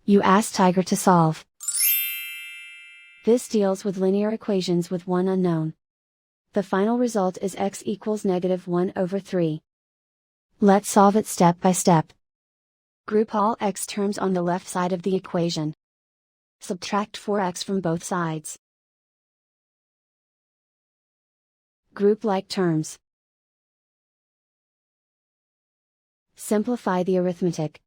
You ask Tiger to solve. This deals with linear equations with one unknown. The final result is x equals -1/3. Let's solve it step by step. Group all x terms on the left side of the equation. Subtract 4x from both sides. Group like terms. Simplify the arithmetic.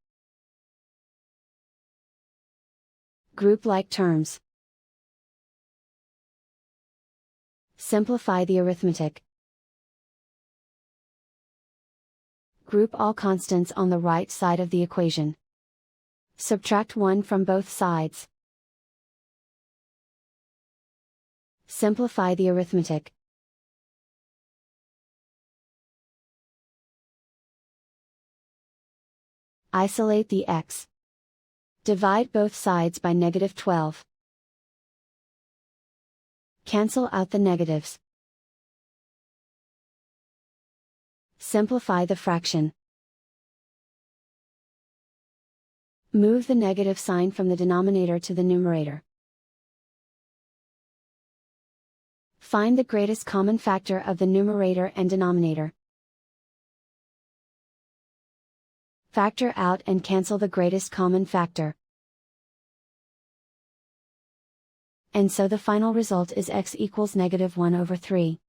Group like terms. Simplify the arithmetic. Group all constants on the right side of the equation. Subtract 1 from both sides. Simplify the arithmetic. Isolate the x. Divide both sides by -12. Cancel out the negatives. Simplify the fraction. Move the negative sign from the denominator to the numerator. Find the greatest common factor of the numerator and denominator. Factor out and cancel the greatest common factor. And so the final result is x equals -1/3.